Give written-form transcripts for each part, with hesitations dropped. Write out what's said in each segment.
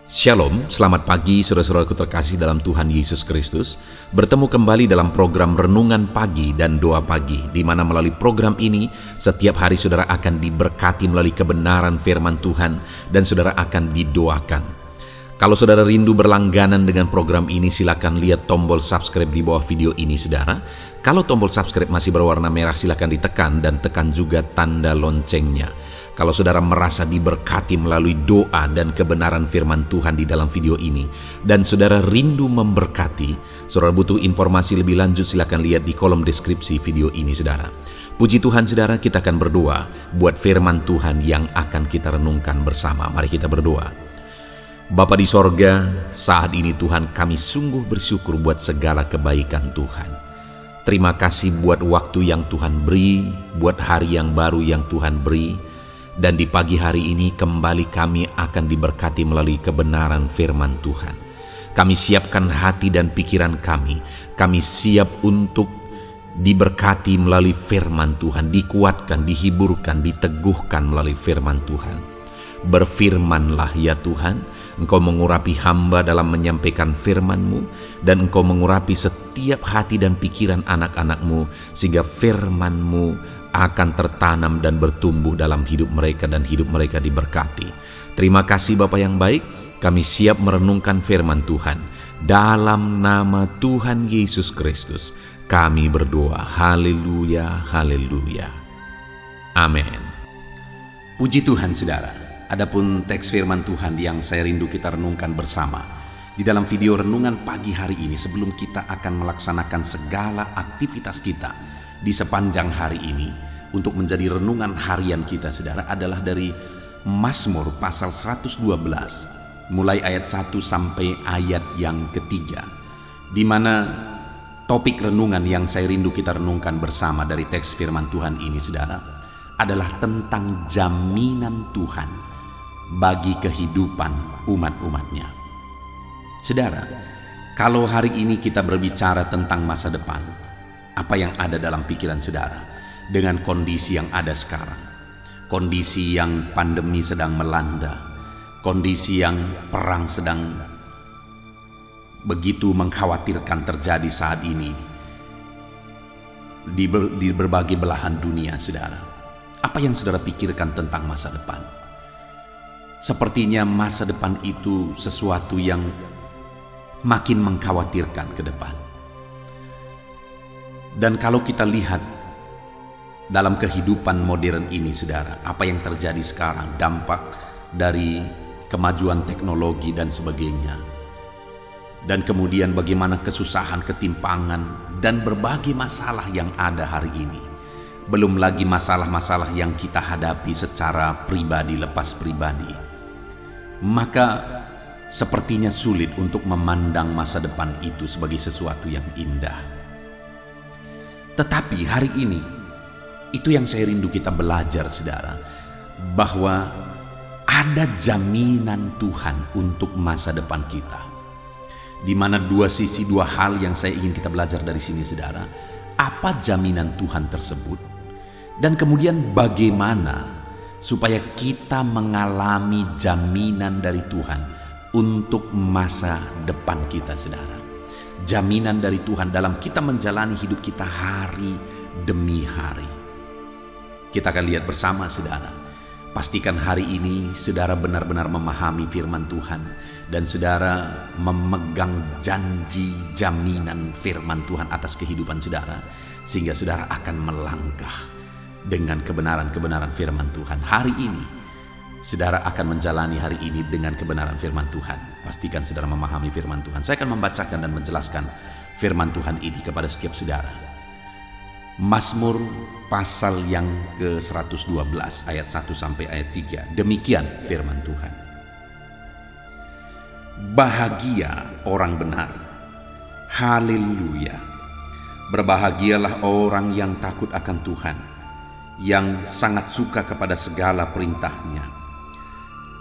Shalom, selamat pagi saudara-saudaraku terkasih dalam Tuhan Yesus Kristus. Bertemu kembali dalam program Renungan Pagi dan Doa Pagi, di mana melalui program ini setiap hari saudara akan diberkati melalui kebenaran firman Tuhan dan saudara akan didoakan. Kalau saudara rindu berlangganan dengan program ini, silakan lihat tombol subscribe di bawah video ini saudara. Kalau tombol subscribe masih berwarna merah, silakan ditekan dan tekan juga tanda loncengnya. Kalau saudara merasa diberkati melalui doa dan kebenaran firman Tuhan di dalam video ini, dan saudara rindu memberkati, saudara butuh informasi lebih lanjut, silakan lihat di kolom deskripsi video ini saudara. Puji Tuhan saudara, kita akan berdoa buat firman Tuhan yang akan kita renungkan bersama. Mari kita berdoa. Bapa di sorga, saat ini Tuhan kami sungguh bersyukur buat segala kebaikan Tuhan. Terima kasih buat waktu yang Tuhan beri, buat hari yang baru yang Tuhan beri. Dan di pagi hari ini kembali kami akan diberkati melalui kebenaran firman Tuhan. Kami siapkan hati dan pikiran kami. Kami siap untuk diberkati melalui firman Tuhan, dikuatkan, dihiburkan, diteguhkan melalui firman Tuhan. Berfirmanlah ya Tuhan, Engkau mengurapi hamba dalam menyampaikan firman-Mu, dan Engkau mengurapi setiap hati dan pikiran anak-anak-Mu, sehingga firman-Mu akan tertanam dan bertumbuh dalam hidup mereka dan hidup mereka diberkati. Terima kasih Bapa yang baik, kami siap merenungkan firman Tuhan. Dalam nama Tuhan Yesus Kristus, kami berdoa. Haleluya, haleluya. Amin. Puji Tuhan saudara, adapun teks firman Tuhan yang saya rindu kita renungkan bersama di dalam video renungan pagi hari ini, sebelum kita akan melaksanakan segala aktivitas kita di sepanjang hari ini untuk menjadi renungan harian kita saudara, adalah dari Mazmur pasal 112 mulai ayat 1 sampai ayat yang ketiga, di mana topik renungan yang saya rindu kita renungkan bersama dari teks firman Tuhan ini saudara adalah tentang jaminan Tuhan bagi kehidupan umat-umatnya. Saudara, kalau hari ini kita berbicara tentang masa depan, apa yang ada dalam pikiran saudara dengan kondisi yang ada sekarang? Kondisi yang pandemi sedang melanda, kondisi yang perang sedang begitu mengkhawatirkan terjadi saat ini di berbagai belahan dunia saudara. Apa yang saudara pikirkan tentang masa depan? Sepertinya masa depan itu sesuatu yang makin mengkhawatirkan ke depan. Dan kalau kita lihat dalam kehidupan modern ini saudara, apa yang terjadi sekarang, dampak dari kemajuan teknologi dan sebagainya, dan kemudian bagaimana kesusahan, ketimpangan, dan berbagai masalah yang ada hari ini, belum lagi masalah-masalah yang kita hadapi secara pribadi lepas pribadi, maka sepertinya sulit untuk memandang masa depan itu sebagai sesuatu yang indah. Tetapi hari ini, itu yang saya rindu kita belajar saudara, bahwa ada jaminan Tuhan untuk masa depan kita. Di mana dua sisi, dua hal yang saya ingin kita belajar dari sini saudara. Apa jaminan Tuhan tersebut? Dan kemudian bagaimana supaya kita mengalami jaminan dari Tuhan untuk masa depan kita saudara. Jaminan dari Tuhan dalam kita menjalani hidup kita hari demi hari. Kita akan lihat bersama saudara. Pastikan hari ini saudara benar-benar memahami firman Tuhan, dan saudara memegang janji jaminan firman Tuhan atas kehidupan saudara, sehingga saudara akan melangkah dengan kebenaran-kebenaran firman Tuhan. Hari ini saudara akan menjalani hari ini dengan kebenaran firman Tuhan. Pastikan saudara memahami firman Tuhan. Saya akan membacakan dan menjelaskan firman Tuhan ini kepada setiap saudara. Mazmur pasal yang ke-112 ayat 1 sampai ayat 3. Demikian firman Tuhan. Bahagia orang benar. Haleluya. Berbahagialah orang yang takut akan Tuhan, yang sangat suka kepada segala perintahnya.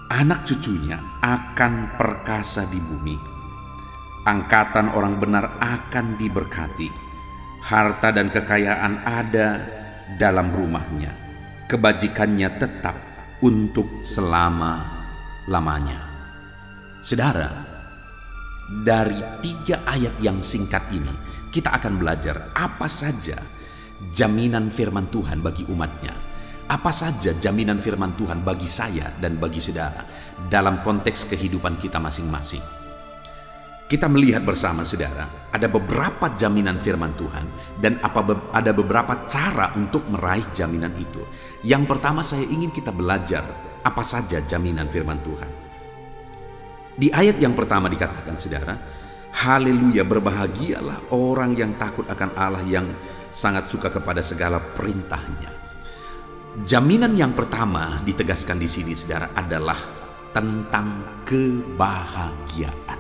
Anak cucunya akan perkasa di bumi. Angkatan orang benar akan diberkati. Harta dan kekayaan ada dalam rumahnya. Kebajikannya tetap untuk selama-lamanya. Saudara, dari 3 ayat yang singkat ini, kita akan belajar apa saja jaminan firman Tuhan bagi umatnya. Apa saja jaminan firman Tuhan bagi saya dan bagi saudara dalam konteks kehidupan kita masing-masing. Kita melihat bersama saudara, ada beberapa jaminan firman Tuhan dan ada beberapa cara untuk meraih jaminan itu. Yang pertama, saya ingin kita belajar apa saja jaminan firman Tuhan. Di ayat yang pertama dikatakan saudara, haleluya, berbahagialah orang yang takut akan Allah, yang sangat suka kepada segala perintahnya. Jaminan yang pertama ditegaskan di sini saudara adalah tentang kebahagiaan.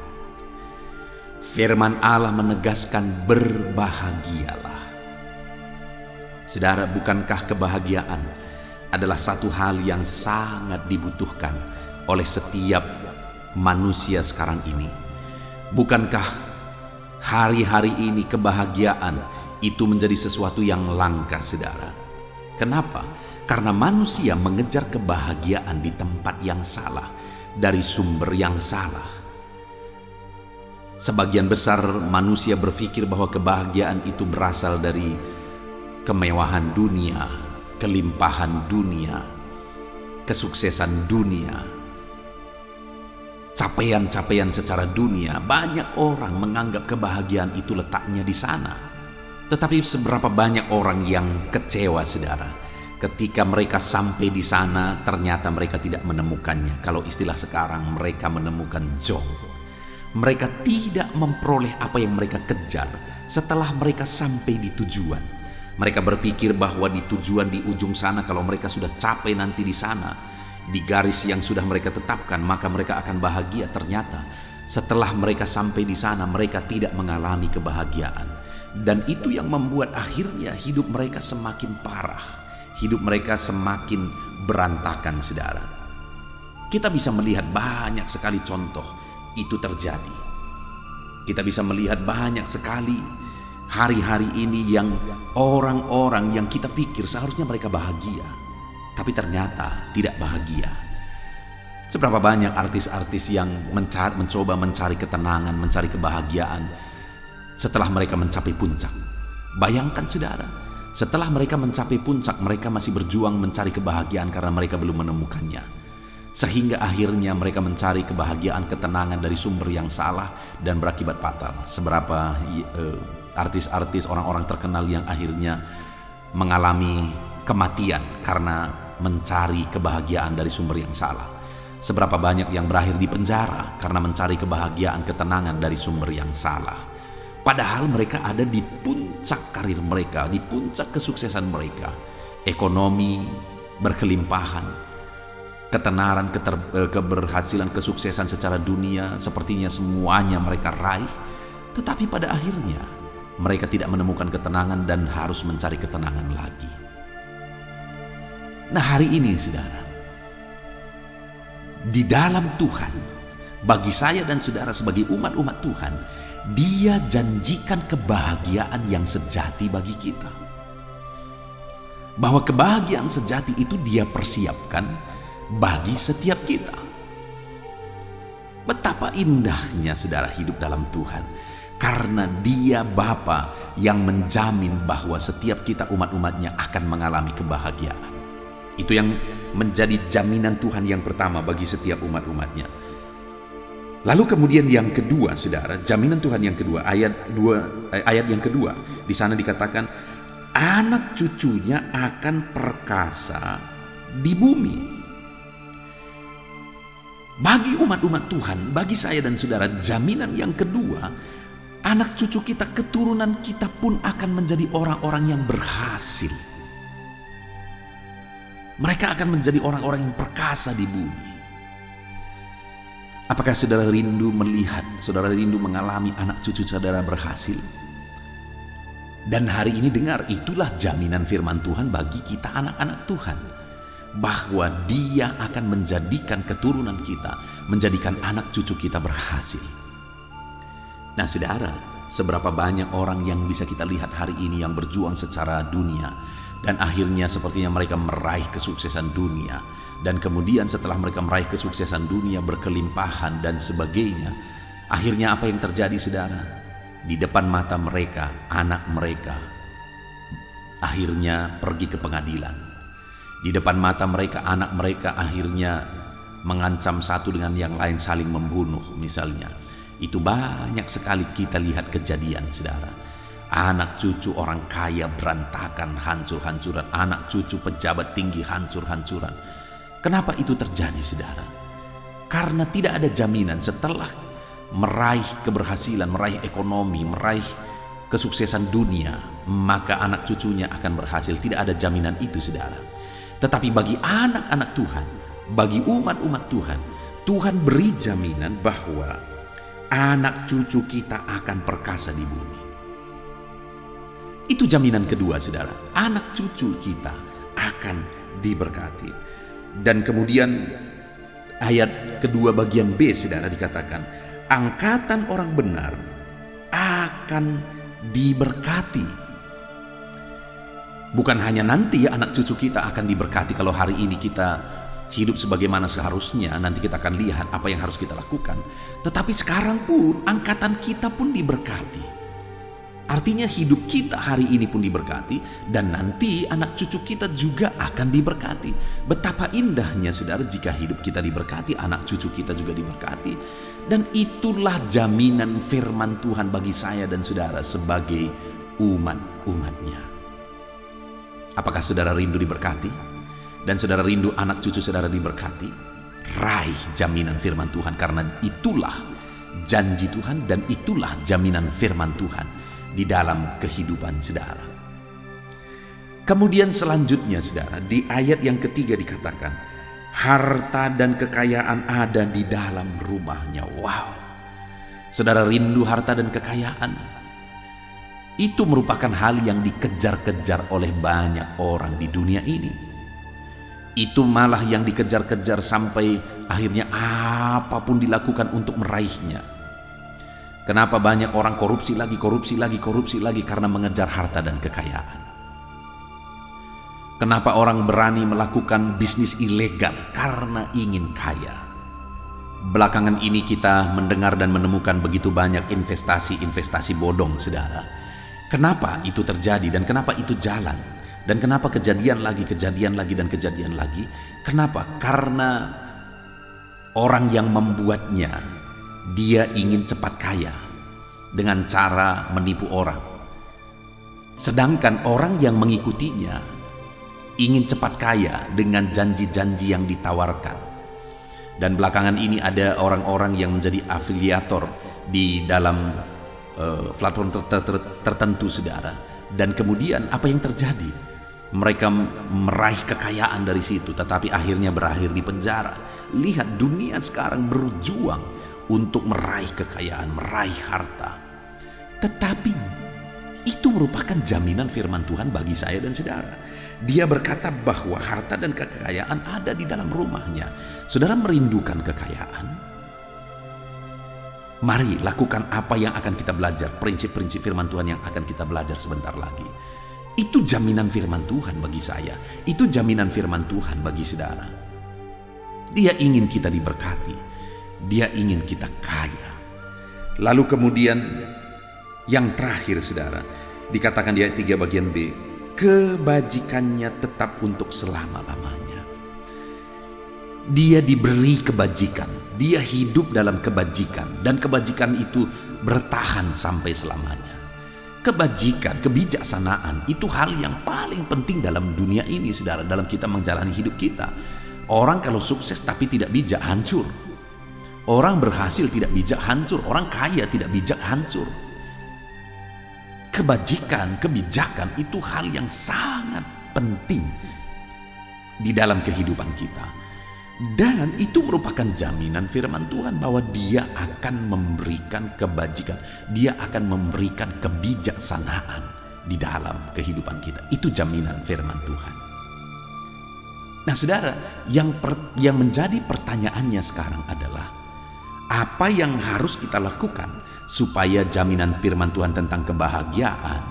Firman Allah menegaskan berbahagialah. Saudara, bukankah kebahagiaan adalah satu hal yang sangat dibutuhkan oleh setiap manusia sekarang ini? Bukankah hari-hari ini kebahagiaan itu menjadi sesuatu yang langka, saudara? Kenapa? Karena manusia mengejar kebahagiaan di tempat yang salah, dari sumber yang salah. Sebagian besar manusia berpikir bahwa kebahagiaan itu berasal dari kemewahan dunia, kelimpahan dunia, kesuksesan dunia, capaian-capaian secara dunia. Banyak orang menganggap kebahagiaan itu letaknya di sana. Tetapi seberapa banyak orang yang kecewa, saudara, ketika mereka sampai di sana ternyata mereka tidak menemukannya. Kalau istilah sekarang, mereka menemukan jong. Mereka tidak memperoleh apa yang mereka kejar setelah mereka sampai di tujuan. Mereka berpikir bahwa di tujuan, di ujung sana, kalau mereka sudah capai nanti di sana, di garis yang sudah mereka tetapkan, maka mereka akan bahagia. Ternyata setelah mereka sampai di sana, mereka tidak mengalami kebahagiaan. Dan itu yang membuat akhirnya hidup mereka semakin parah, hidup mereka semakin berantakan, saudara. Kita bisa melihat banyak sekali contoh itu terjadi. Kita bisa melihat banyak sekali hari-hari ini yang orang-orang yang kita pikir seharusnya mereka bahagia, tapi ternyata tidak bahagia. Seberapa banyak artis-artis yang mencoba mencari ketenangan, mencari kebahagiaan setelah mereka mencapai puncak. Bayangkan saudara, setelah mereka mencapai puncak, mereka masih berjuang mencari kebahagiaan karena mereka belum menemukannya. Sehingga akhirnya mereka mencari kebahagiaan, ketenangan dari sumber yang salah dan berakibat fatal. Seberapa artis-artis, orang-orang terkenal yang akhirnya mengalami kematian karena mencari kebahagiaan dari sumber yang salah. Seberapa banyak yang berakhir di penjara karena mencari kebahagiaan, ketenangan dari sumber yang salah. Padahal mereka ada di puncak karir mereka, di puncak kesuksesan mereka. Ekonomi berkelimpahan, ketenaran, keberhasilan, kesuksesan secara dunia, sepertinya semuanya mereka raih. Tetapi pada akhirnya mereka tidak menemukan ketenangan dan harus mencari ketenangan lagi. Nah, hari ini saudara, di dalam Tuhan, bagi saya dan saudara sebagai umat-umat Tuhan, Dia janjikan kebahagiaan yang sejati bagi kita. Bahwa kebahagiaan sejati itu Dia persiapkan bagi setiap kita. Betapa indahnya saudara hidup dalam Tuhan, karena Dia Bapa yang menjamin bahwa setiap kita umat-umatnya akan mengalami kebahagiaan. Itu yang menjadi jaminan Tuhan yang pertama bagi setiap umat-umatnya. Lalu kemudian yang kedua, saudara, jaminan Tuhan yang kedua, ayat yang kedua, di sana dikatakan anak cucunya akan perkasa di bumi. Bagi umat-umat Tuhan, bagi saya dan saudara, jaminan yang kedua, anak cucu kita, keturunan kita pun akan menjadi orang-orang yang berhasil. Mereka akan menjadi orang-orang yang perkasa di bumi. Apakah saudara rindu melihat, saudara rindu mengalami anak cucu saudara berhasil? Dan hari ini dengar, itulah jaminan firman Tuhan bagi kita anak-anak Tuhan. Bahwa Dia akan menjadikan keturunan kita, menjadikan anak cucu kita berhasil. Nah saudara, seberapa banyak orang yang bisa kita lihat hari ini yang berjuang secara dunia, dan akhirnya sepertinya mereka meraih kesuksesan dunia. Dan kemudian setelah mereka meraih kesuksesan dunia, berkelimpahan dan sebagainya, akhirnya apa yang terjadi, saudara? Di depan mata mereka, anak mereka akhirnya pergi ke pengadilan. Di depan mata mereka, anak mereka akhirnya mengancam satu dengan yang lain, saling membunuh misalnya. Itu banyak sekali kita lihat kejadian, saudara. Anak cucu orang kaya berantakan, hancur-hancuran. Anak cucu pejabat tinggi hancur-hancuran. Kenapa itu terjadi, saudara? Karena tidak ada jaminan setelah meraih keberhasilan, meraih ekonomi, meraih kesuksesan dunia, maka anak cucunya akan berhasil. Tidak ada jaminan itu, saudara. Tetapi bagi anak-anak Tuhan, bagi umat-umat Tuhan, Tuhan beri jaminan bahwa anak cucu kita akan perkasa di bumi. Itu jaminan kedua, saudara. Anak cucu kita akan diberkati. Dan kemudian ayat kedua bagian B, saudara, dikatakan angkatan orang benar akan diberkati. Bukan hanya nanti ya anak cucu kita akan diberkati kalau hari ini kita hidup sebagaimana seharusnya, nanti kita akan lihat apa yang harus kita lakukan. Tetapi sekarang pun angkatan kita pun diberkati. Artinya hidup kita hari ini pun diberkati, dan nanti anak cucu kita juga akan diberkati. Betapa indahnya, saudara, jika hidup kita diberkati, anak cucu kita juga diberkati. Dan itulah jaminan firman Tuhan bagi saya dan saudara sebagai umat-umatnya. Apakah saudara rindu diberkati? Dan saudara rindu anak cucu saudara diberkati? Raih jaminan firman Tuhan, karena itulah janji Tuhan dan itulah jaminan firman Tuhan di dalam kehidupan saudara. Kemudian selanjutnya, saudara, di ayat yang ketiga dikatakan, harta dan kekayaan ada di dalam rumahnya. Wow. Saudara rindu harta dan kekayaan? Itu merupakan hal yang dikejar-kejar oleh banyak orang di dunia ini. Itu malah yang dikejar-kejar sampai akhirnya apapun dilakukan untuk meraihnya. Kenapa banyak orang korupsi lagi karena mengejar harta dan kekayaan? Kenapa orang berani melakukan bisnis ilegal? Karena ingin kaya. Belakangan ini kita mendengar dan menemukan begitu banyak investasi bodong, saudara. Kenapa itu terjadi dan kenapa itu jalan? Dan kenapa kejadian lagi? Kenapa? Karena orang yang membuatnya, dia ingin cepat kaya dengan cara menipu orang. Sedangkan orang yang mengikutinya ingin cepat kaya dengan janji-janji yang ditawarkan. Dan belakangan ini ada orang-orang yang menjadi afiliator di dalam platform tertentu, saudara. Dan kemudian apa yang terjadi? Mereka meraih kekayaan dari situ, tetapi akhirnya berakhir di penjara. Lihat, dunia sekarang berjuang untuk meraih kekayaan, meraih harta. Tetapi itu merupakan jaminan firman Tuhan bagi saya dan saudara. Dia berkata bahwa harta dan kekayaan ada di dalam rumahnya. Saudara merindukan kekayaan? Mari lakukan apa yang akan kita belajar, prinsip-prinsip firman Tuhan yang akan kita belajar sebentar lagi. Itu jaminan firman Tuhan bagi saya. Itu jaminan firman Tuhan bagi saudara. Dia ingin kita diberkati. Dia ingin kita kaya. Lalu kemudian yang terakhir, saudara, dikatakan di ayat 3 bagian B, kebajikannya tetap untuk selama-lamanya. Dia diberi kebajikan, dia hidup dalam kebajikan, dan kebajikan itu bertahan sampai selamanya. Kebajikan, kebijaksanaan itu hal yang paling penting dalam dunia ini, saudara, dalam kita menjalani hidup kita. Orang kalau sukses tapi tidak bijak, hancur. Orang berhasil tidak bijak, hancur. Orang kaya tidak bijak, hancur. Kebajikan, kebijakan itu hal yang sangat penting di dalam kehidupan kita. Dan itu merupakan jaminan firman Tuhan bahwa dia akan memberikan kebajikan. Dia akan memberikan kebijaksanaan di dalam kehidupan kita. Itu jaminan firman Tuhan. Nah, saudara, yang menjadi pertanyaannya sekarang adalah, apa yang harus kita lakukan supaya jaminan firman Tuhan tentang kebahagiaan,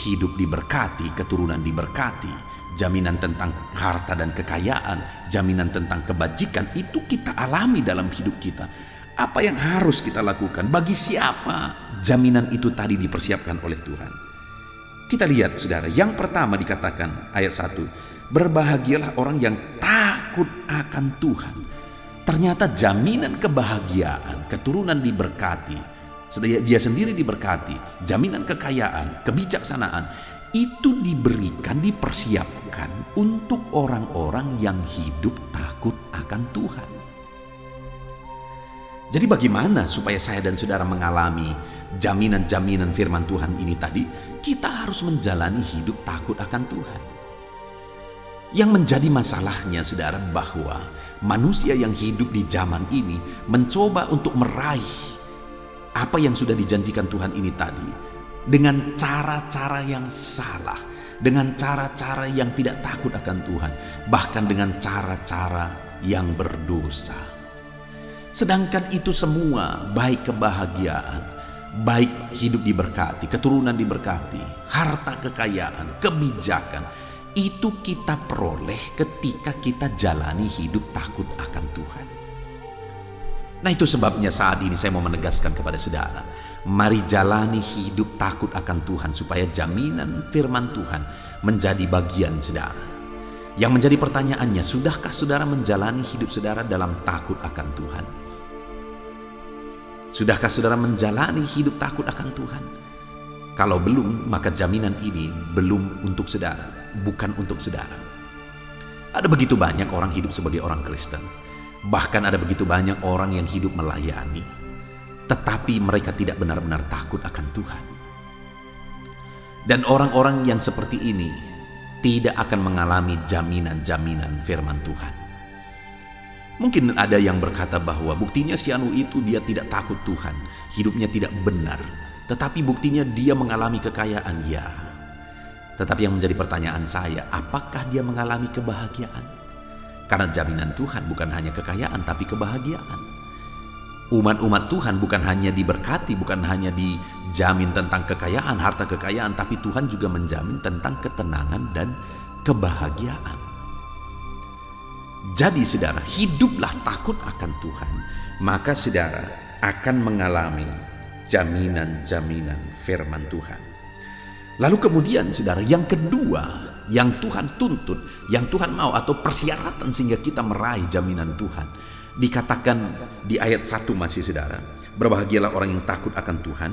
hidup diberkati, keturunan diberkati, jaminan tentang harta dan kekayaan, jaminan tentang kebajikan, itu kita alami dalam hidup kita. Apa yang harus kita lakukan? Bagi siapa jaminan itu tadi dipersiapkan oleh Tuhan? Kita lihat saudara, yang pertama dikatakan ayat 1, berbahagialah orang yang takut akan Tuhan. Ternyata jaminan kebahagiaan, keturunan diberkati, dia sendiri diberkati, jaminan kekayaan, kebijaksanaan, itu diberikan, dipersiapkan untuk orang-orang yang hidup takut akan Tuhan. Jadi bagaimana supaya saya dan saudara mengalami jaminan-jaminan firman Tuhan ini tadi? Kita harus menjalani hidup takut akan Tuhan. Yang menjadi masalahnya saudara, bahwa manusia yang hidup di zaman ini mencoba untuk meraih apa yang sudah dijanjikan Tuhan ini tadi dengan cara-cara yang salah, dengan cara-cara yang tidak takut akan Tuhan, bahkan dengan cara-cara yang berdosa. Sedangkan itu semua, baik kebahagiaan, baik hidup diberkati, keturunan diberkati, harta kekayaan, kebijakan, itu kita peroleh ketika kita jalani hidup takut akan Tuhan. Nah, itu sebabnya saat ini saya mau menegaskan kepada saudara, mari jalani hidup takut akan Tuhan supaya jaminan firman Tuhan menjadi bagian saudara. Yang menjadi pertanyaannya, sudahkah saudara menjalani hidup saudara dalam takut akan Tuhan? Sudahkah saudara menjalani hidup takut akan Tuhan? Kalau belum, maka jaminan ini belum untuk saudara, bukan untuk saudara. Ada begitu banyak orang hidup sebagai orang Kristen. Bahkan ada begitu banyak orang yang hidup melayani, tetapi mereka tidak benar-benar takut akan Tuhan. Dan orang-orang yang seperti ini tidak akan mengalami jaminan-jaminan firman Tuhan. Mungkin ada yang berkata bahwa buktinya si anu itu dia tidak takut Tuhan, hidupnya tidak benar, tetapi buktinya dia mengalami kekayaan. Ya, tetapi yang menjadi pertanyaan saya, apakah dia mengalami kebahagiaan? Karena jaminan Tuhan bukan hanya kekayaan, tapi kebahagiaan. Umat-umat Tuhan bukan hanya diberkati, bukan hanya dijamin tentang kekayaan, harta kekayaan, tapi Tuhan juga menjamin tentang ketenangan dan kebahagiaan. Jadi saudara, hiduplah takut akan Tuhan, maka saudara akan mengalami jaminan-jaminan firman Tuhan. Lalu kemudian saudara, yang kedua yang Tuhan tuntut, yang Tuhan mau, atau persyaratan sehingga kita meraih jaminan Tuhan, dikatakan di ayat 1 masih saudara, berbahagialah orang yang takut akan Tuhan,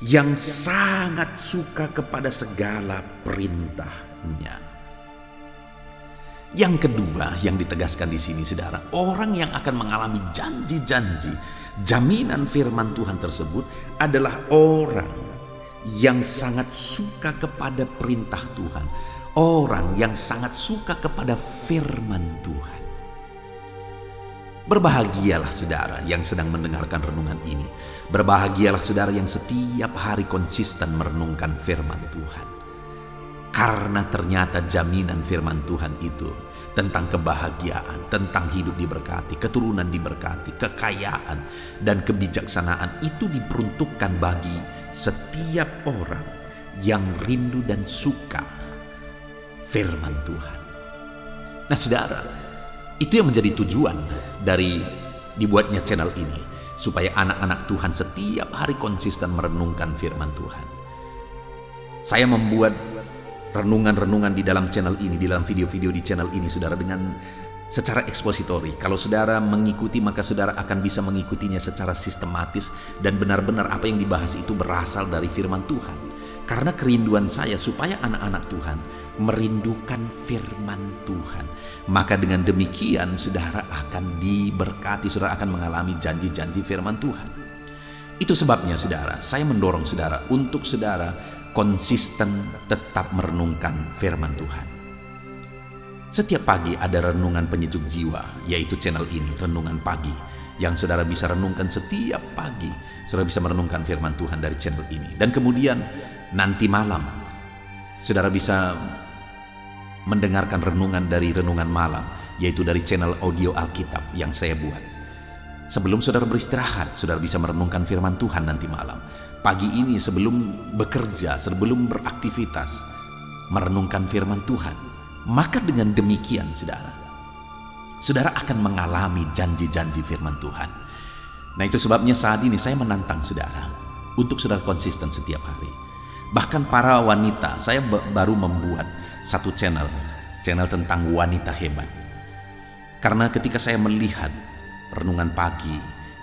yang sangat suka kepada segala perintah-Nya. Yang kedua yang ditegaskan di sini saudara, orang yang akan mengalami janji-janji, jaminan firman Tuhan tersebut adalah orang yang sangat suka kepada perintah Tuhan, orang yang sangat suka kepada firman Tuhan. Berbahagialah saudara yang sedang mendengarkan renungan ini. Berbahagialah saudara yang setiap hari konsisten merenungkan firman Tuhan. Karena ternyata jaminan firman Tuhan itu tentang kebahagiaan, tentang hidup diberkati, keturunan diberkati, kekayaan, dan kebijaksanaan itu diperuntukkan bagi setiap orang yang rindu dan suka firman Tuhan. Nah saudara, itu yang menjadi tujuan dari dibuatnya channel ini, supaya anak-anak Tuhan setiap hari konsisten merenungkan firman Tuhan. Saya membuat renungan-renungan di dalam channel ini, di dalam video-video di channel ini saudara, dengan secara ekspositori. Kalau saudara mengikuti, maka saudara akan bisa mengikutinya secara sistematis, dan benar-benar apa yang dibahas itu berasal dari firman Tuhan. Karena kerinduan saya supaya anak-anak Tuhan merindukan firman Tuhan, maka dengan demikian saudara akan diberkati, saudara akan mengalami janji-janji firman Tuhan. Itu sebabnya saudara, saya mendorong saudara untuk saudara konsisten tetap merenungkan firman Tuhan. Setiap pagi ada renungan penyejuk jiwa, yaitu channel ini, Renungan Pagi, yang saudara bisa renungkan setiap pagi. Saudara bisa merenungkan firman Tuhan dari channel ini. Dan kemudian nanti malam saudara bisa mendengarkan renungan dari Renungan Malam, yaitu dari channel audio Alkitab yang saya buat. Sebelum saudara beristirahat, saudara bisa merenungkan firman Tuhan nanti malam. Pagi ini sebelum bekerja, sebelum beraktivitas, merenungkan firman Tuhan. Maka dengan demikian saudara akan mengalami janji-janji firman Tuhan. Nah, itu sebabnya saat ini saya menantang saudara untuk saudara konsisten setiap hari. Bahkan para wanita, saya baru membuat satu channel tentang wanita hebat. Karena ketika saya melihat renungan pagi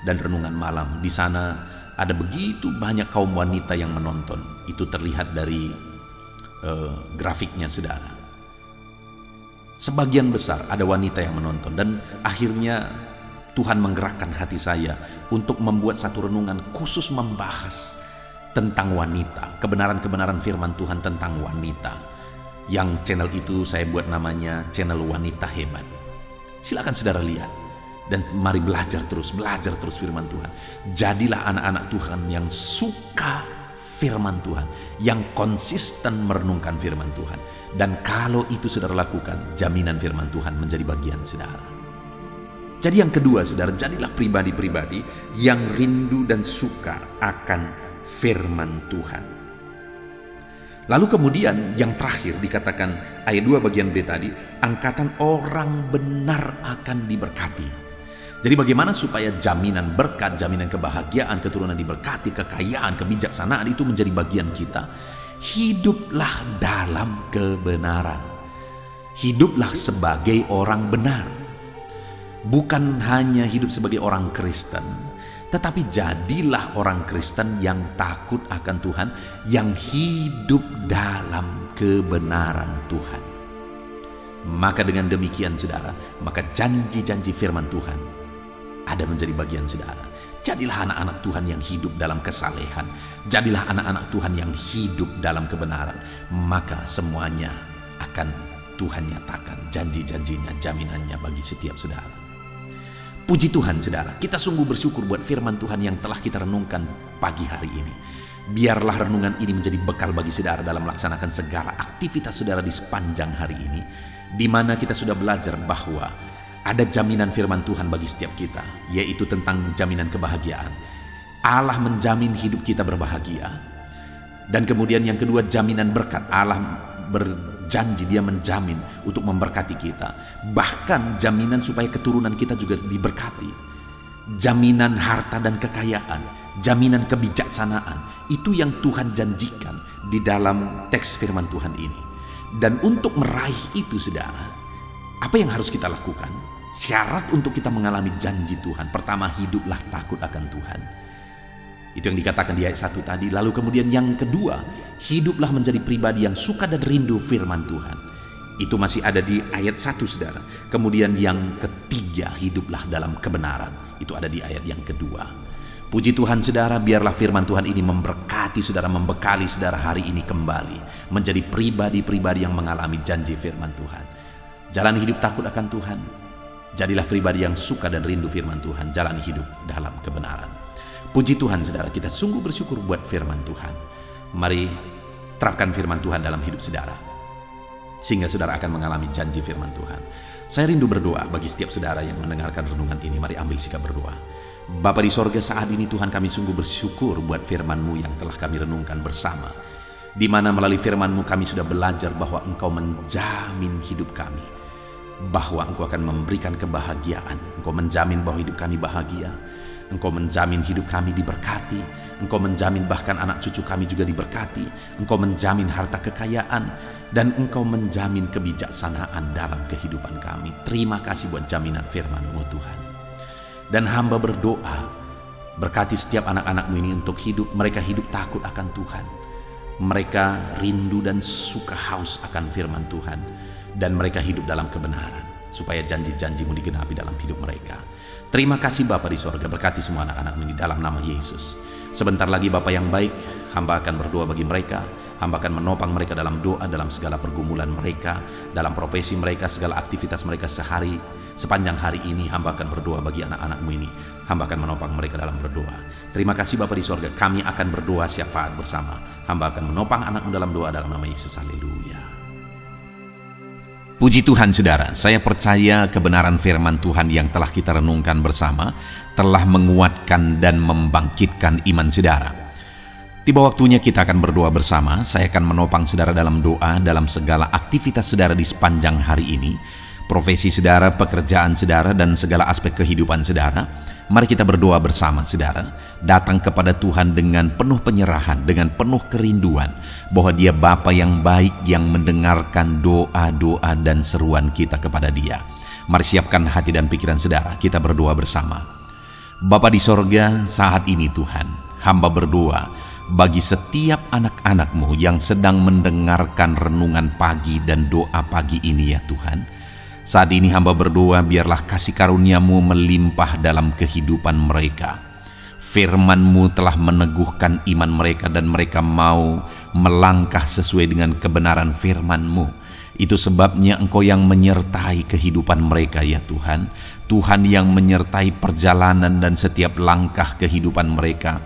dan renungan malam, di sana ada begitu banyak kaum wanita yang menonton. Itu terlihat dari grafiknya saudara. Sebagian besar ada wanita yang menonton, dan akhirnya Tuhan menggerakkan hati saya untuk membuat satu renungan khusus membahas tentang wanita, kebenaran-kebenaran firman Tuhan tentang wanita. Yang channel itu saya buat namanya channel Wanita Hebat. Silakan saudara lihat dan mari belajar terus firman Tuhan. Jadilah anak-anak Tuhan yang suka firman Tuhan, yang konsisten merenungkan firman Tuhan. Dan kalau itu saudara lakukan, jaminan firman Tuhan menjadi bagian saudara. Jadi yang kedua saudara, jadilah pribadi-pribadi yang rindu dan suka akan firman Tuhan. Lalu kemudian yang terakhir dikatakan ayat 2 bagian B tadi, angkatan orang benar akan diberkati. Jadi bagaimana supaya jaminan berkat, jaminan kebahagiaan, keturunan diberkati, kekayaan, kebijaksanaan itu menjadi bagian kita? Hiduplah dalam kebenaran. Hiduplah sebagai orang benar. Bukan hanya hidup sebagai orang Kristen, tetapi jadilah orang Kristen yang takut akan Tuhan, yang hidup dalam kebenaran Tuhan. Maka dengan demikian saudara, maka janji-janji firman Tuhan ada menjadi bagian saudara. Jadilah anak-anak Tuhan yang hidup dalam kesalehan. Jadilah anak-anak Tuhan yang hidup dalam kebenaran. Maka semuanya akan Tuhan nyatakan janji-janjinya, jaminannya bagi setiap saudara. Puji Tuhan saudara, kita sungguh bersyukur buat firman Tuhan yang telah kita renungkan pagi hari ini. Biarlah renungan ini menjadi bekal bagi saudara dalam melaksanakan segala aktivitas saudara di sepanjang hari ini, di mana kita sudah belajar bahwa ada jaminan firman Tuhan bagi setiap kita, yaitu tentang jaminan kebahagiaan. Allah menjamin hidup kita berbahagia. Dan kemudian yang kedua, jaminan berkat. Allah berjanji, dia menjamin untuk memberkati kita. Bahkan jaminan supaya keturunan kita juga diberkati. Jaminan harta dan kekayaan, jaminan kebijaksanaan, itu yang Tuhan janjikan di dalam teks firman Tuhan ini. Dan untuk meraih itu saudara, apa yang harus kita lakukan? Syarat untuk kita mengalami janji Tuhan, pertama, hiduplah takut akan Tuhan. Itu yang dikatakan di ayat 1 tadi. Lalu kemudian yang kedua, hiduplah menjadi pribadi yang suka dan rindu firman Tuhan. Itu masih ada di ayat 1 saudara. Kemudian yang ketiga, hiduplah dalam kebenaran. Itu ada di ayat yang kedua. Puji Tuhan saudara, biarlah firman Tuhan ini memberkati saudara, membekali saudara hari ini kembali menjadi pribadi-pribadi yang mengalami janji firman Tuhan. Jalan hidup takut akan Tuhan. Jadilah pribadi yang suka dan rindu firman Tuhan. Jalan hidup dalam kebenaran. Puji Tuhan saudara, kita sungguh bersyukur buat firman Tuhan. Mari terapkan firman Tuhan dalam hidup saudara, sehingga saudara akan mengalami janji firman Tuhan. Saya rindu berdoa bagi setiap saudara yang mendengarkan renungan ini. Mari ambil sikap berdoa. Bapa di sorga, saat ini Tuhan, kami sungguh bersyukur buat firman-Mu yang telah kami renungkan bersama, di mana melalui firman-Mu kami sudah belajar bahwa Engkau menjamin hidup kami, bahwa Engkau akan memberikan kebahagiaan. Engkau menjamin bahwa hidup kami bahagia. Engkau menjamin hidup kami diberkati. Engkau menjamin bahkan anak cucu kami juga diberkati. Engkau menjamin harta kekayaan. Dan Engkau menjamin kebijaksanaan dalam kehidupan kami. Terima kasih buat jaminan firman-Mu Tuhan. Dan hamba berdoa, berkati setiap anak-anak-Mu ini untuk hidup. Mereka hidup takut akan Tuhan. Mereka rindu dan suka haus akan firman Tuhan. Dan mereka hidup dalam kebenaran, supaya janji-janji-Mu digenapi dalam hidup mereka. Terima kasih Bapa di sorga, berkati semua anak-anak ini dalam nama Yesus. Sebentar lagi Bapa yang baik, hamba akan berdoa bagi mereka. Hamba akan menopang mereka dalam doa, dalam segala pergumulan mereka, dalam profesi mereka, segala aktivitas mereka sepanjang hari ini. Hamba akan berdoa bagi anak-anak-Mu ini. Hamba akan menopang mereka dalam berdoa. Terima kasih Bapa di sorga, kami akan berdoa syafaat bersama. Hamba akan menopang anak-Mu dalam doa dalam nama Yesus. Haleluya. Puji Tuhan saudara, saya percaya kebenaran firman Tuhan yang telah kita renungkan bersama telah menguatkan dan membangkitkan iman saudara. Tiba waktunya kita akan berdoa bersama. Saya akan menopang saudara dalam doa dalam segala aktivitas saudara di sepanjang hari ini, profesi saudara, pekerjaan saudara, dan segala aspek kehidupan saudara. Mari kita berdoa bersama saudara, datang kepada Tuhan dengan penuh penyerahan, dengan penuh kerinduan bahwa Dia Bapa yang baik yang mendengarkan doa-doa dan seruan kita kepada Dia. Mari siapkan hati dan pikiran saudara, kita berdoa bersama. Bapa di sorga, saat ini Tuhan, hamba berdoa bagi setiap anak-anak-Mu yang sedang mendengarkan renungan pagi dan doa pagi ini ya Tuhan. Saat ini hamba berdoa biarlah kasih karunia-Mu melimpah dalam kehidupan mereka. Firman-Mu telah meneguhkan iman mereka dan mereka mau melangkah sesuai dengan kebenaran firman-Mu. Itu sebabnya Engkau yang menyertai kehidupan mereka ya Tuhan. Tuhan yang menyertai perjalanan dan setiap langkah kehidupan mereka,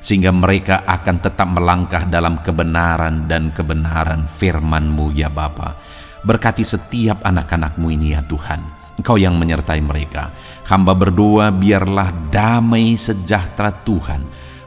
sehingga mereka akan tetap melangkah dalam kebenaran dan kebenaran firman-Mu ya Bapa. Berkati setiap anak-anak-Mu ini ya Tuhan. Engkau yang menyertai mereka. Hamba berdoa biarlah damai sejahtera Tuhan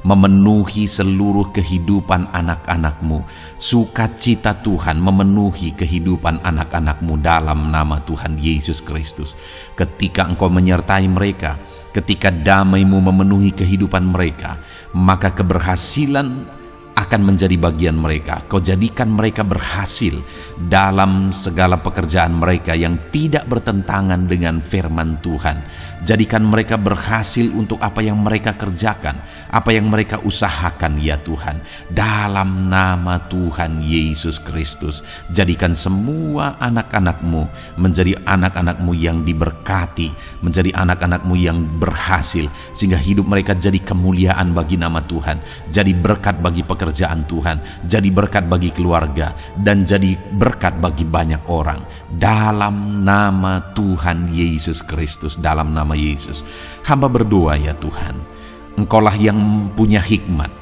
memenuhi seluruh kehidupan anak-anak-Mu. Sukacita Tuhan memenuhi kehidupan anak-anak-Mu dalam nama Tuhan Yesus Kristus. Ketika Engkau menyertai mereka, ketika damai-Mu memenuhi kehidupan mereka, maka keberhasilan akan menjadi bagian mereka. Kau jadikan mereka berhasil dalam segala pekerjaan mereka yang tidak bertentangan dengan firman Tuhan. Jadikan mereka berhasil untuk apa yang mereka kerjakan, apa yang mereka usahakan ya Tuhan. Dalam nama Tuhan Yesus Kristus, jadikan semua anak-anak-Mu menjadi anak-anak-Mu yang diberkati, menjadi anak-anak-Mu yang berhasil, sehingga hidup mereka jadi kemuliaan bagi nama Tuhan, jadi berkat bagi pekerjaan Tuhan, jadi berkat bagi keluarga, dan jadi berkat bagi banyak orang. Dalam nama Tuhan Yesus Kristus, dalam nama Yesus, hamba berdoa ya Tuhan, Engkaulah yang punya hikmat.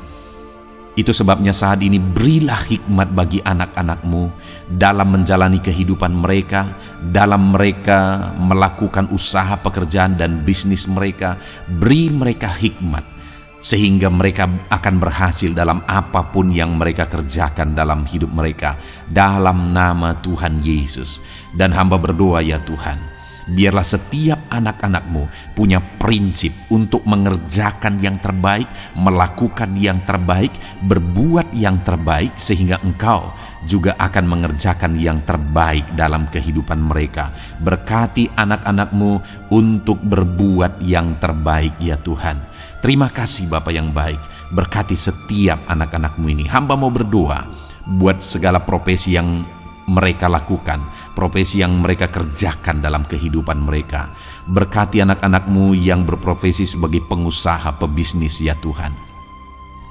Itu sebabnya saat ini berilah hikmat bagi anak-anak-Mu dalam menjalani kehidupan mereka, dalam mereka melakukan usaha pekerjaan dan bisnis mereka. Beri mereka hikmat sehingga mereka akan berhasil dalam apapun yang mereka kerjakan dalam hidup mereka, dalam nama Tuhan Yesus. Dan hamba berdoa ya Tuhan, biarlah setiap anak-anak-Mu punya prinsip untuk mengerjakan yang terbaik, melakukan yang terbaik, berbuat yang terbaik, sehingga Engkau juga akan mengerjakan yang terbaik dalam kehidupan mereka. Berkati anak-anak-Mu untuk berbuat yang terbaik ya Tuhan. Terima kasih Bapa yang baik. Berkati setiap anak-anak-Mu ini. Hamba mau berdoa buat segala profesi yang mereka lakukan, profesi yang mereka kerjakan dalam kehidupan mereka. Berkati anak-anak-Mu yang berprofesi sebagai pengusaha, pebisnis ya Tuhan.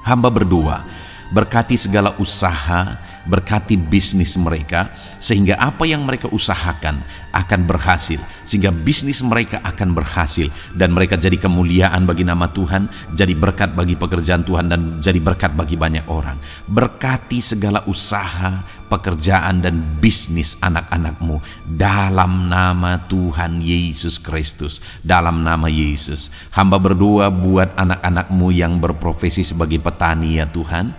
Hamba berdoa, berkati segala usaha, berkati bisnis mereka, sehingga apa yang mereka usahakan akan berhasil, sehingga bisnis mereka akan berhasil, dan mereka jadi kemuliaan bagi nama Tuhan, jadi berkat bagi pekerjaan Tuhan, dan jadi berkat bagi banyak orang. Berkati segala usaha, pekerjaan, dan bisnis anak-anak-Mu dalam nama Tuhan Yesus Kristus, dalam nama Yesus. Hamba berdoa buat anak-anak-Mu yang berprofesi sebagai petani ya Tuhan.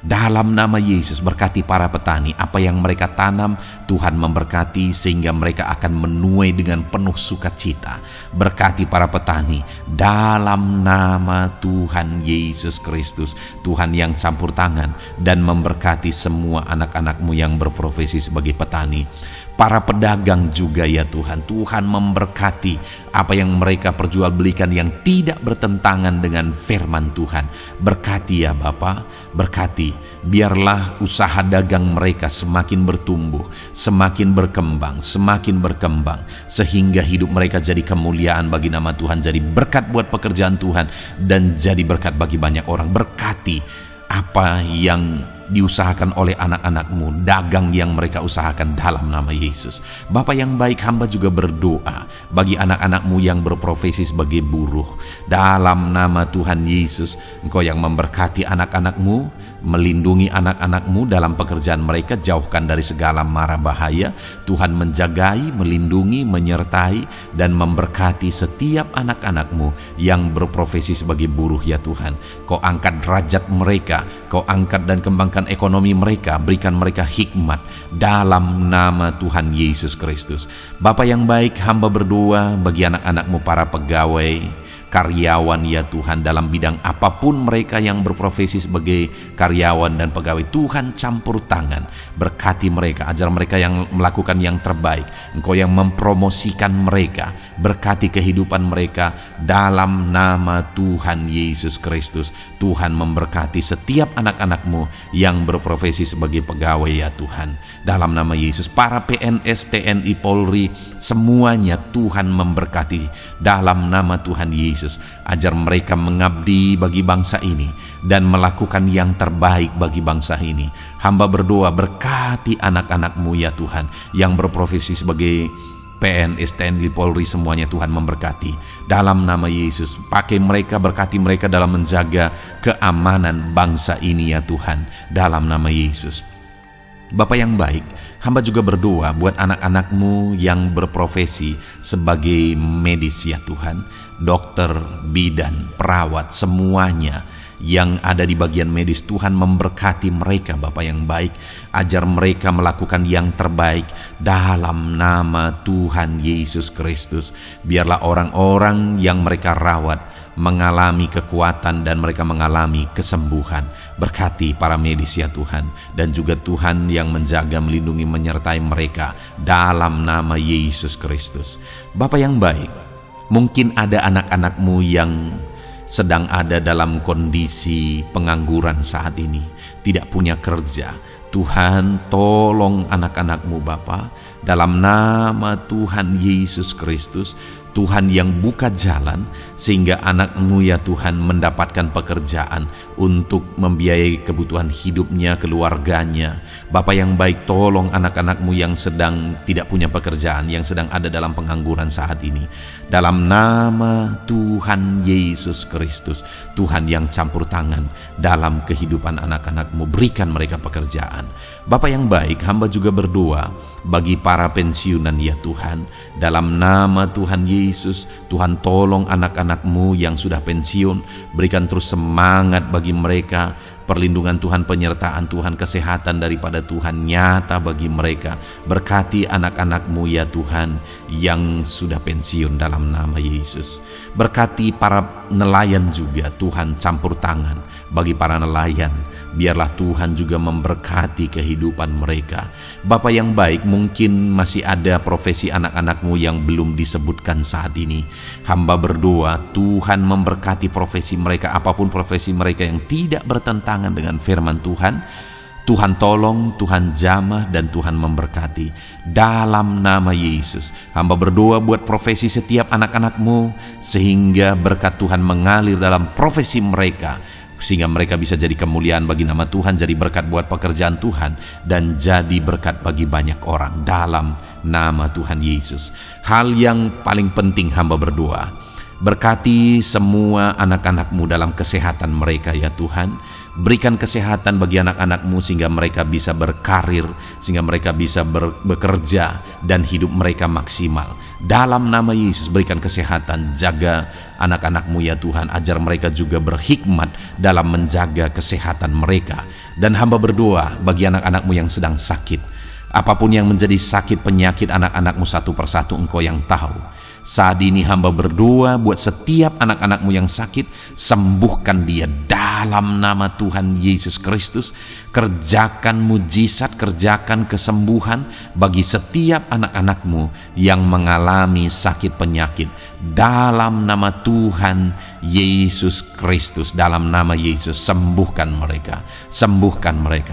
Dalam nama Yesus, berkati para petani. Apa yang mereka tanam, Tuhan memberkati sehingga mereka akan menuai dengan penuh sukacita. Berkati para petani dalam nama Tuhan Yesus Kristus. Tuhan yang campur tangan dan memberkati semua anak-anak-Mu yang berprofesi sebagai petani. Para pedagang juga ya Tuhan, Tuhan memberkati apa yang mereka perjualbelikan yang tidak bertentangan dengan firman Tuhan. Berkati ya Bapa, berkati, biarlah usaha dagang mereka semakin bertumbuh, semakin berkembang, sehingga hidup mereka jadi kemuliaan bagi nama Tuhan, jadi berkat buat pekerjaan Tuhan, dan jadi berkat bagi banyak orang. Berkati apa yang diusahakan oleh anak-anak-Mu, dagang yang mereka usahakan dalam nama Yesus. Bapa yang baik, hamba juga berdoa bagi anak-anak-Mu yang berprofesi sebagai buruh. Dalam nama Tuhan Yesus, Engkau yang memberkati anak-anak-Mu, melindungi anak-anak-Mu dalam pekerjaan mereka, jauhkan dari segala mara bahaya. Tuhan menjagai, melindungi, menyertai, dan memberkati setiap anak-anak-Mu yang berprofesi sebagai buruh ya Tuhan. Kau angkat derajat mereka, Kau angkat dan kembangkan ekonomi mereka, berikan mereka hikmat dalam nama Tuhan Yesus Kristus. Bapa yang baik, hamba berdoa bagi anak-anak-Mu para pegawai, karyawan ya Tuhan, dalam bidang apapun mereka yang berprofesi sebagai karyawan dan pegawai. Tuhan campur tangan, berkati mereka, ajar mereka yang melakukan yang terbaik. Engkau yang mempromosikan mereka, berkati kehidupan mereka dalam nama Tuhan Yesus Kristus. Tuhan memberkati setiap anak-anak-Mu yang berprofesi sebagai pegawai ya Tuhan, dalam nama Yesus. Para PNS, TNI, Polri, semuanya Tuhan memberkati dalam nama Tuhan Yesus. Ajar mereka mengabdi bagi bangsa ini dan melakukan yang terbaik bagi bangsa ini. Hamba berdoa, berkati anak-anak-Mu ya Tuhan yang berprofesi sebagai PNS, TNI, Polri, semuanya Tuhan memberkati dalam nama Yesus. Pakai mereka, berkati mereka dalam menjaga keamanan bangsa ini ya Tuhan, dalam nama Yesus. Bapa yang baik, hamba juga berdoa buat anak-anak-Mu yang berprofesi sebagai medis ya Tuhan, dokter, bidan, perawat, semuanya yang ada di bagian medis. Tuhan memberkati mereka Bapa yang baik, ajar mereka melakukan yang terbaik dalam nama Tuhan Yesus Kristus. Biarlah orang-orang yang mereka rawat mengalami kekuatan dan mereka mengalami kesembuhan. Berkati para medis ya Tuhan, dan juga Tuhan yang menjaga, melindungi, menyertai mereka dalam nama Yesus Kristus. Bapa yang baik, mungkin ada anak-anak-Mu yang sedang ada dalam kondisi pengangguran saat ini, tidak punya kerja. Tuhan, tolong anak-anak-Mu Bapa, dalam nama Tuhan Yesus Kristus. Tuhan yang buka jalan sehingga anak-Mu ya Tuhan mendapatkan pekerjaan untuk membiayai kebutuhan hidupnya, keluarganya. Bapa yang baik, tolong anak-anak-Mu yang sedang tidak punya pekerjaan, yang sedang ada dalam pengangguran saat ini. Dalam nama Tuhan Yesus Kristus, Tuhan yang campur tangan dalam kehidupan anak-anak-Mu, berikan mereka pekerjaan. Bapa yang baik, hamba juga berdoa bagi para pensiunan ya Tuhan, dalam nama Tuhan Yesus. Tuhan tolong anak-anak-Mu yang sudah pensiun, berikan terus semangat bagi mereka, perlindungan Tuhan, penyertaan Tuhan, kesehatan daripada Tuhan nyata bagi mereka. Berkati anak-anak-Mu ya Tuhan yang sudah pensiun dalam nama Yesus. Berkati para nelayan juga Tuhan, campur tangan bagi para nelayan. Biarlah Tuhan juga memberkati kehidupan mereka. Bapa yang baik, mungkin masih ada profesi anak-anak-Mu yang belum disebutkan saat ini. Hamba berdoa Tuhan memberkati profesi mereka, apapun profesi mereka yang tidak bertentangan dengan firman Tuhan. Tuhan tolong, Tuhan jamah, dan Tuhan memberkati dalam nama Yesus. Hamba berdoa buat profesi setiap anak-anak-Mu, sehingga berkat Tuhan mengalir dalam profesi mereka, sehingga mereka bisa jadi kemuliaan bagi nama Tuhan, jadi berkat buat pekerjaan Tuhan, dan jadi berkat bagi banyak orang dalam nama Tuhan Yesus. Hal yang paling penting hamba berdoa, berkati semua anak-anak-Mu dalam kesehatan mereka ya Tuhan. Berikan kesehatan bagi anak-anak-Mu sehingga mereka bisa berkarir, sehingga mereka bisa bekerja dan hidup mereka maksimal. Dalam nama Yesus berikan kesehatan, jaga anak-anak-Mu ya Tuhan, ajar mereka juga berhikmat dalam menjaga kesehatan mereka. Dan hamba berdoa bagi anak-anak-Mu yang sedang sakit, apapun yang menjadi sakit penyakit anak-anak-Mu satu persatu Engkau yang tahu. Saat ini hamba berdoa buat setiap anak-anak-Mu yang sakit, sembuhkan dia dalam nama Tuhan Yesus Kristus. Kerjakan mujizat, kerjakan kesembuhan bagi setiap anak-anak-Mu yang mengalami sakit penyakit dalam nama Tuhan Yesus Kristus. Dalam nama Yesus sembuhkan mereka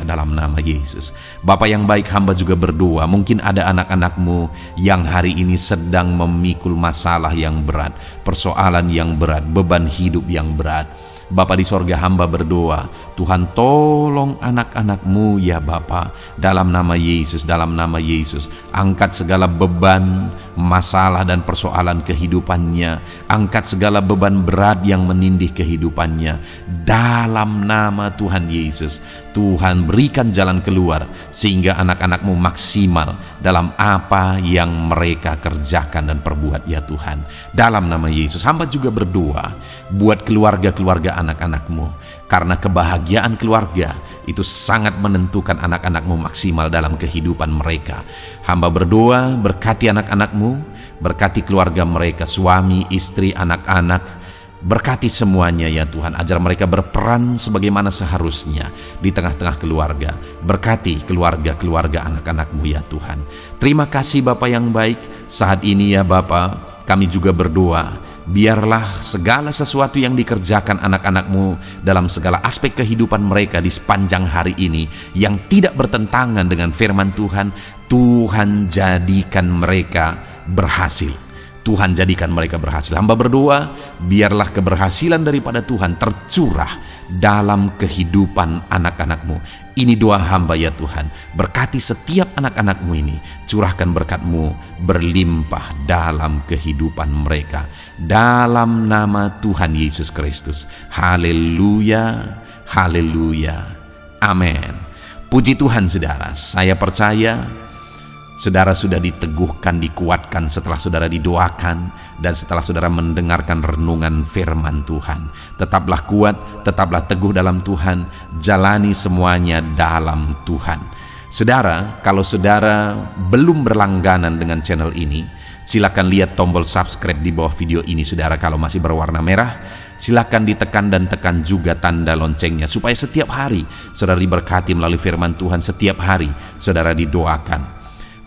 dalam nama Yesus. Bapa yang baik, hamba juga berdoa, mungkin ada anak-anak-Mu yang hari ini sedang memikul masalah yang berat, persoalan yang berat, beban hidup yang berat. Bapa di sorga, hamba berdoa, Tuhan tolong anak-anak-Mu ya Bapa, dalam nama Yesus, dalam nama Yesus. Angkat segala beban, masalah dan persoalan kehidupannya, angkat segala beban berat yang menindih kehidupannya, dalam nama Tuhan Yesus. Tuhan berikan jalan keluar, sehingga anak-anak-Mu maksimal dalam apa yang mereka kerjakan dan perbuat ya Tuhan. Dalam nama Yesus, hamba juga berdoa buat keluarga-keluarga anak-anak-Mu, karena kebahagiaan keluarga itu sangat menentukan anak-anak-Mu maksimal dalam kehidupan mereka. Hamba berdoa, berkati anak-anak-Mu, berkati keluarga mereka, suami, istri, anak-anak, berkati semuanya ya Tuhan, ajar mereka berperan sebagaimana seharusnya di tengah-tengah keluarga. Berkati keluarga-keluarga anak-anak-Mu ya Tuhan. Terima kasih Bapa yang baik. Saat ini ya Bapa, kami juga berdoa, biarlah segala sesuatu yang dikerjakan anak-anak-Mu dalam segala aspek kehidupan mereka di sepanjang hari ini yang tidak bertentangan dengan firman Tuhan, Tuhan jadikan mereka berhasil. Tuhan jadikan mereka berhasil. Hamba berdoa, biarlah keberhasilan daripada Tuhan tercurah dalam kehidupan anak-anak-Mu. Ini doa hamba ya Tuhan. Berkati setiap anak-anak-Mu ini. Curahkan berkat-Mu berlimpah dalam kehidupan mereka. Dalam nama Tuhan Yesus Kristus. Haleluya, haleluya, amin. Puji Tuhan saudara, saya percaya saudara sudah diteguhkan, dikuatkan setelah saudara didoakan dan setelah saudara mendengarkan renungan firman Tuhan. Tetaplah kuat, tetaplah teguh dalam Tuhan, jalani semuanya dalam Tuhan. Saudara, kalau saudara belum berlangganan dengan channel ini, silakan lihat tombol subscribe di bawah video ini. Saudara, kalau masih berwarna merah, silakan ditekan dan tekan juga tanda loncengnya, supaya setiap hari saudara diberkati melalui firman Tuhan. Setiap hari saudara didoakan.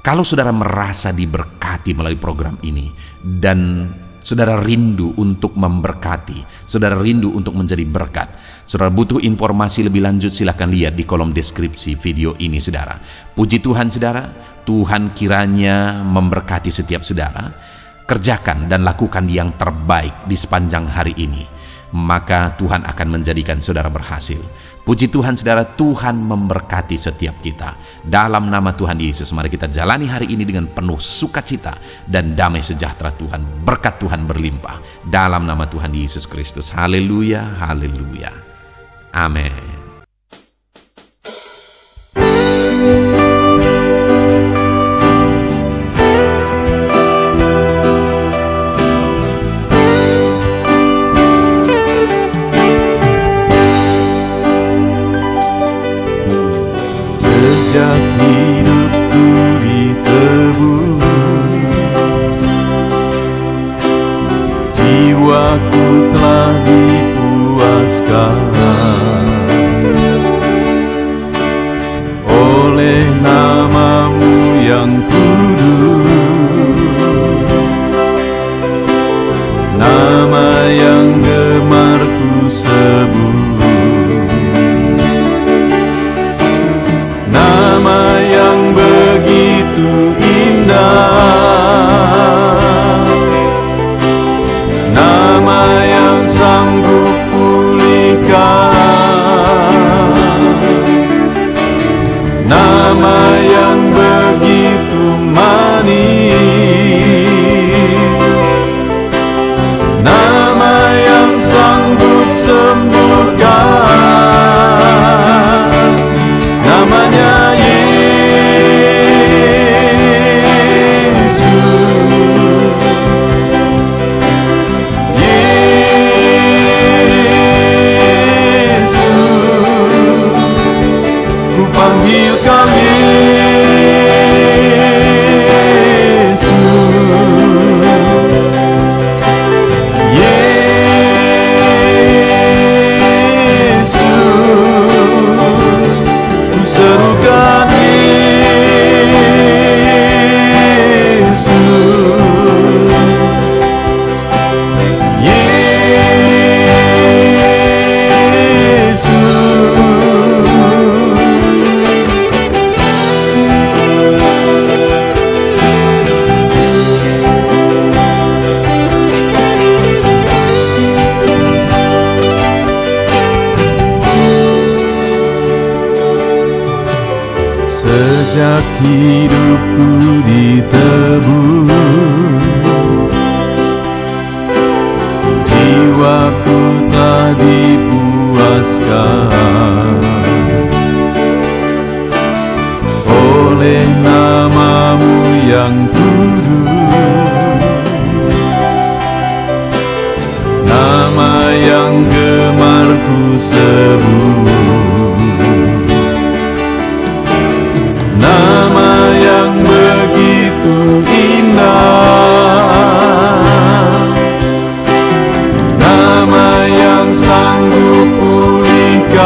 Kalau saudara merasa diberkati melalui program ini dan saudara rindu untuk memberkati, saudara rindu untuk menjadi berkat, saudara butuh informasi lebih lanjut, silakan lihat di kolom deskripsi video ini saudara. Puji Tuhan saudara, Tuhan kiranya memberkati setiap saudara. Kerjakan dan lakukan yang terbaik di sepanjang hari ini, maka Tuhan akan menjadikan saudara berhasil. Puji Tuhan saudara, Tuhan memberkati setiap kita. Dalam nama Tuhan Yesus, mari kita jalani hari ini dengan penuh sukacita dan damai sejahtera Tuhan. Berkat Tuhan berlimpah. Dalam nama Tuhan Yesus Kristus. Haleluya, haleluya. Amin. Sejak hidupku ditebus, jiwaku telah dipuaskan. Sejak hidupku ditebus, jiwaku telah dipuaskan oleh nama-Mu yang kudus, nama yang gemar ku sebut, nama yang begitu indah, nama yang sanggup pulihkan,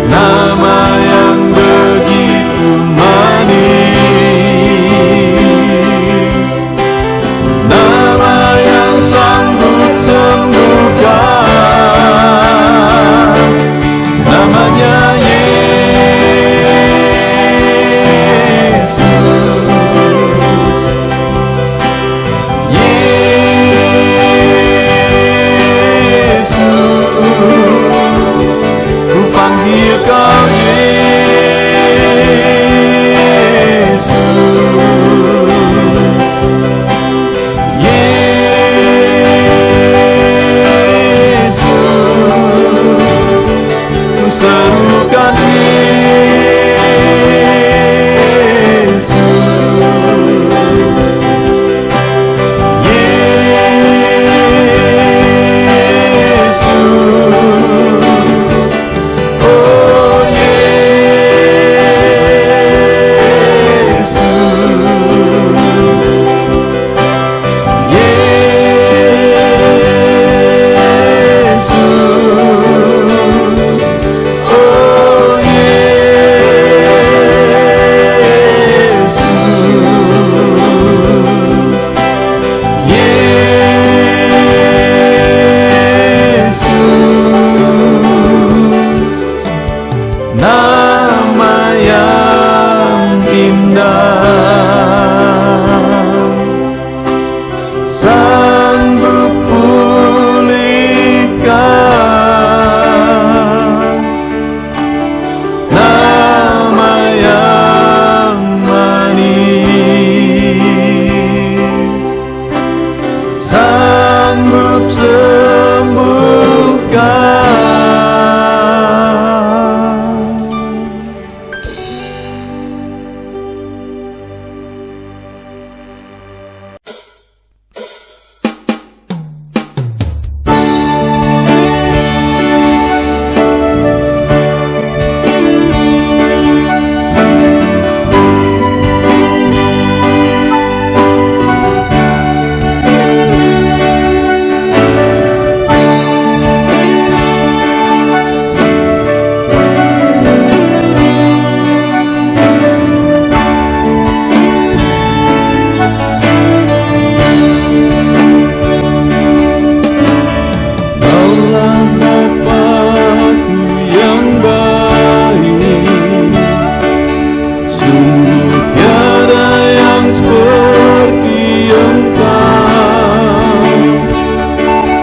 nama yang begitu manis, nama yang sanggup sembuhkan, namanya Kau Yesus, Yesus, ku serukan Yesus, nama yang indah, sanggup pulihkan, nama yang manis, sanggup sembuhkan.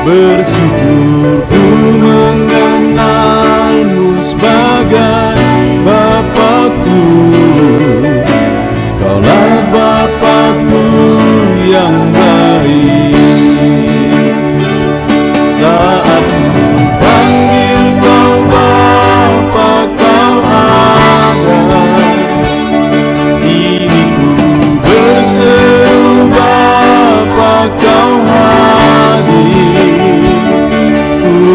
Bersyukur ku mengenalmu sebagai Bapakku, Kaulah Bapakku yang baik. Saat ku panggil Kau Bapa, Kau ada. Ini ku berseru Bapa, Kau hadir. Ku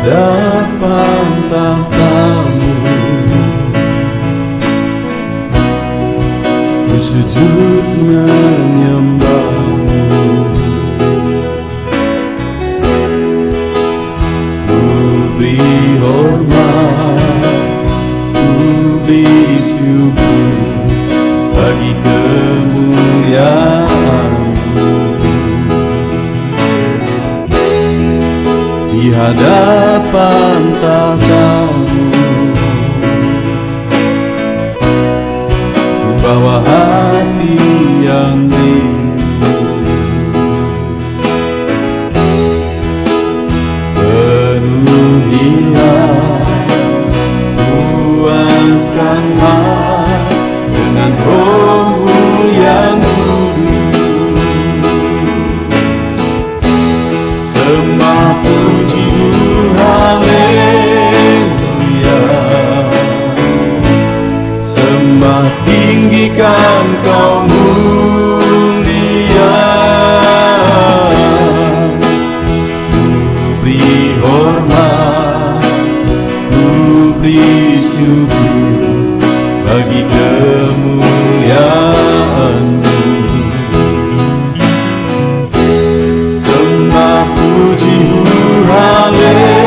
hadapan tahta-Mu, ku sujud menyembah-Mu. Ku beri hormat, ku beri syukur bagi kemuliaan-Mu. Di hadapan tahta-Mu, ku bawa hati yang rindu. Penuhilah, puaskanlah dengan Roh-Mu yang kudus. Sembah puji-Mu, haleluya. Sembah tinggikan Kau mulia. Ku beri hormat, ku beri syukur bagi kemuliaan-Mu. Sembah puji-Mu, haleluya.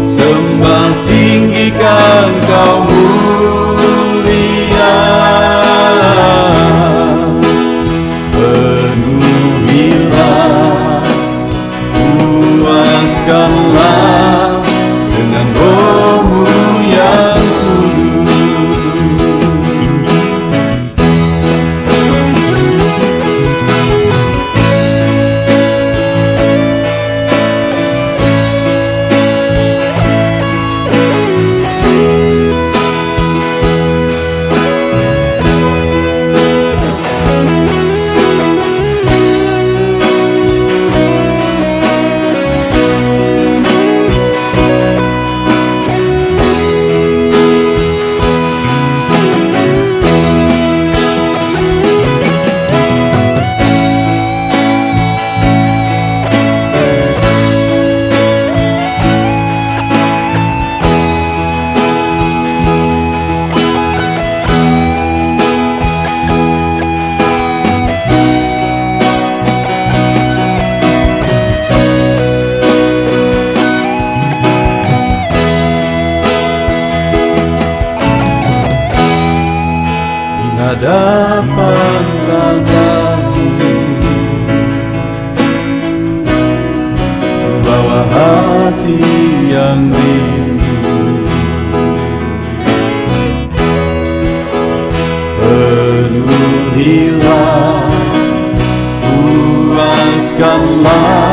Sembah tinggikan Kau mulia. Penuhilah, puaskanlah dengan Roh-Mu yang kudus. Hadapan tahta-Mu, bawa hati yang rindu. Penuhilah, puaskanlah